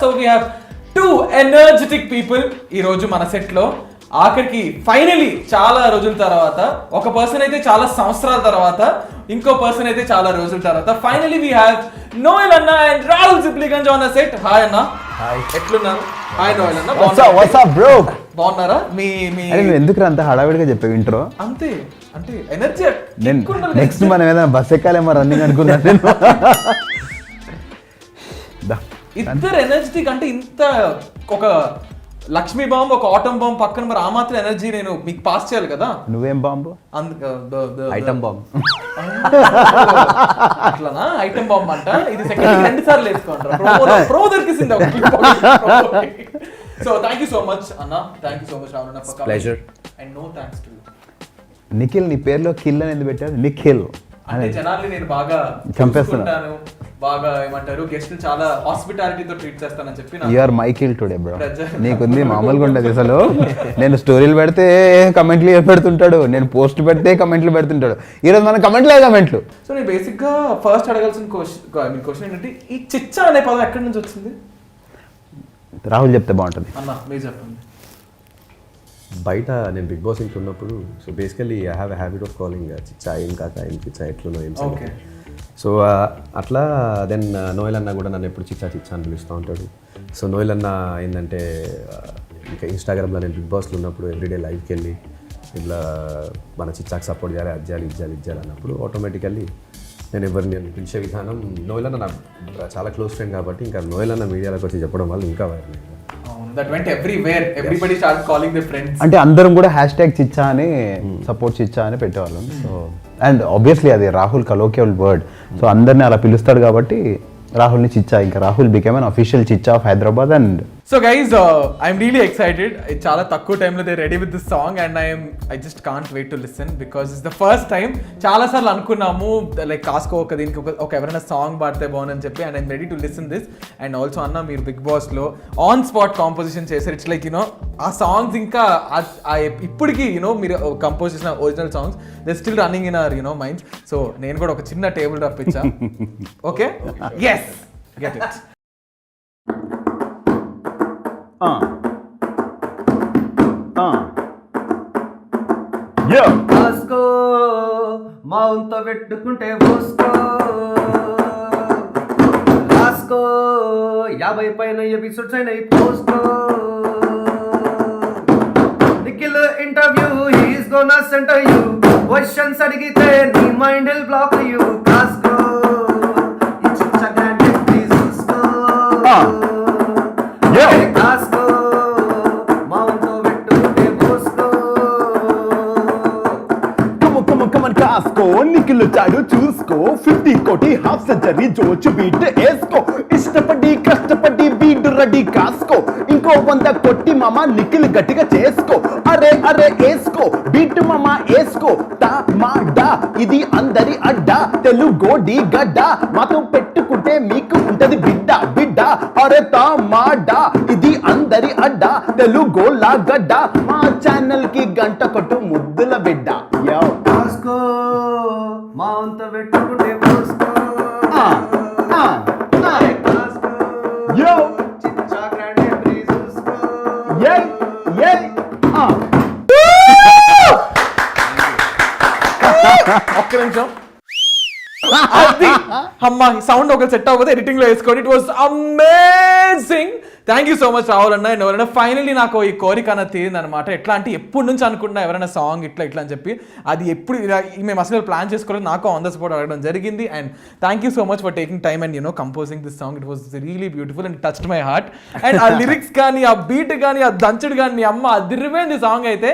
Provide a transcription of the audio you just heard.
So we have two energetic people ఈ రోజు మన సెట్ లో ఆఖరికి ఫైనలీ చాలా రోజుల తర్వాత ఒక పర్సన్ అయితే చాలా సంవత్సరాల తర్వాత ఇంకో పర్సన్ అయితే చాలా రోజుల తర్వాత ఫైనలీ వి హావ్ నోయల్ అన్న and Rahul Sipligunj on the set. Hi అన్న. హాయ్. ఎట్లున్నారు? హాయ్ నోయల్ అన్న. What's up bro? బాగున్నారా? మీ నువ్వు ఎందుకు అంత హడావిడిగా చెప్పావు ఇంట్రో? అంతే అంటే ఎనర్జీ. నెక్స్ట్ మనం ఏదైనా బస్ ఎక్కాలేమో రన్నింగ్ అనుకున్నా. ఇద్దరు ఎనర్జెటిక్ అంటే ఇంత ఒక లక్ష్మీ బాంబు ఒక ఆటం బాంబు పక్కన మరి ఆ మాత్రం ఎనర్జీ నేను మీకు పాస్ చేయాలి కదా. నువ్వేం బాంబు? Item bomb. అట్లానా? ఐటమ్ బాంబు అంట. ఇది సెకండ్ 2 సార్లు వేసుకుంటారు. ప్రో దొరికిసింది. So thank you so much అన్న. Thank you so much Ravana. Pleasure. And no thanks to Nikhil. నీ పేరులో కిల్ అని ఎందుకు పెట్టారు? నిఖిల్ అంటే జనాల్ని నేను బాగా చంపేస్తున్నాను, బాగా ఏమంటారు గెస్ట్ చాలా హాస్పిటాలిటీతో ట్రీట్ చేస్తానని చెప్పి. You are my kill today bro. నీకుంది మామూలుగా ఉండదు అసలు. నేను స్టోరీలు పెడితే కమెంట్లు పెడుతుంటాడు, నేను పోస్ట్ పెడితే కమెంట్లు పెడుతుంటాడు. ఈరోజు మన కమెంట్లు. సో నేను బేసిక్ గా ఫస్ట్ అడగాల్సిన క్వశ్చన్ ఏంటంటే ఈ చిచ్చా అనే పదం ఎక్కడి నుంచి వచ్చింది? రాహుల్ చెప్తే బాగుంటుంది అన్న. మీరు చెప్పండి. బయట నేను బిగ్ బాస్ ఇంట్లో ఉన్నప్పుడు so basically I have a habit of calling చిచ్చా ఏం కాక ఏం చిచ్చా ఎట్లునో ఏం సంగతి. సో అట్లా దెన్ నోయల్ అన్న కూడా నన్ను ఎప్పుడు చిచ్చా అని పిలుస్తూ ఉంటాడు. సో నోయల్ అన్న ఏంటంటే ఇంకా ఇన్స్టాగ్రామ్లో నేను బిగ్ బాస్లో ఉన్నప్పుడు ఎవ్రీడే లైవ్కి వెళ్ళి ఇట్లా మన చిచ్చాకి సపోర్ట్ చేయాలి, అది చేయాలి అన్నప్పుడు ఆటోమేటికల్లీ నేను ఎవరిని పిలిచే విధానం నోయల్ అన్న నాకు చాలా క్లోజ్ ఫ్రెండ్ కాబట్టి ఇంకా నోయల్ అన్న మీడియాలోకి వచ్చి చెప్పడం వల్ల ఇంకా వైరల్ అయింది. That went everywhere. Everybody started calling their friends. అంటే అందరం కూడా హ్యాష్ట్యాగ్ చిచ్చా అని సపోర్ట్ చిచ్చా అని పెట్టేవాళ్ళం. సో అండ్ ఆబ్వియస్లీ అది రాహుల్ కలోకియల్ వర్డ్. సో అందరిని అలా పిలుస్తాడు కాబట్టి రాహుల్ని చిచ్చా. ఇంకా Rahul became an unofficial of Hyderabad. And so guys I'm really excited. చాలా తక్కువ టైంలో they ready with this song and I just can't wait to listen because it's the first time. చాలా సార్లు అనుకున్నాము లైక్ కాస్కో ఒక దీనికి ఒక ఎవరైనా సాంగ్ పాడితే బాగుందని చెప్పి. And I'm ready to listen this. And also అన్న మీరు బిగ్ బాస్లో ఆన్ స్పాట్ కాంపోజిషన్ చేశారు. ఇట్స్ లైక్ యూనో ఆ సాంగ్స్ ఇంకా ఇప్పటికీ యూనో మీరు కంపోజ్ చేసిన original songs they still running in our you know minds. So నేను కూడా ఒక చిన్న టేబుల్ రప్పించా. Okay yes get it. కాస్కో మౌంతో పెట్టుకుంటే పోస్కో రాస్కో 50 పైన ఎపిసోడ్స్ అయిన పోస్కో Nikhil interview he's gonna centre you questions అడిగితే నీ మైండ్ విల్ బ్లాక్ యూ. కాస్కో ఇట్స్ అ గ్రాండ్ ప్లీజ్ చూసుకో. కాస్కో మౌంతో పెట్టుకుంటే పోస్కో. కాస్కో నిఖిల్ చాడు చూసుకో. 50 కోటి హాఫ్ సెంచరీ జోచు బీట్ వేసుకో. ఇష్టపడి కష్టపడి బీట్ రెడీ కాసుకో. ఇంకో 100 కొట్టి మామ నిఖిల్ గట్టిగా చేసుకో. అరే వేసుకో బీట్ మామ వేసుకో. టా మా డా ఇది అందరి అడ్డా. తెలుగోడి గడ్డ మాతో పెట్టుకుంటే మీకు ఉంటది బిడ్డ. అరే తా మా డా ఇది అందరి అడ్డా. తెలుగోలా గడ్డ మా ఛానల్ కి గంట కొట్టు ముద్దుల బిడ్డ. కాస్కో మౌంతో పెట్టుకుంటే పోస్కో. కాస్కో చిచ్చా గ్రాండ్ ఎంట్రీ చూసుకో. ఒక్క నిమిషం. అమ్మా సౌండ్ ఒక సెట్ అవ్వకపోతే ఎడిటింగ్ లో వేసుకోండి. It was amazing. Thank you so much Rahul అన్న. ఎవరైనా ఫైనల్లీ నాకు ఈ కోరిక అన్న తీరింది అనమాట. ఎట్లా అంటే ఎప్పటి నుంచి అనుకుంటున్నా ఎవరైనా సాంగ్ ఇట్లా అని చెప్పి. అది ఎప్పుడు మేము అసలు ప్లాన్ చేసుకోలేదు. నాకు ఆన్ ద స్పాట్ అడగడం జరిగింది. And thank you so much for taking time and you know composing this song. It was really beautiful and touched my heart. And ఆ లిరిక్స్ కానీ ఆ బీట్ కానీ ఆ దంచుడు కానీ అమ్మ అదిరిపోయింది సాంగ్ అయితే.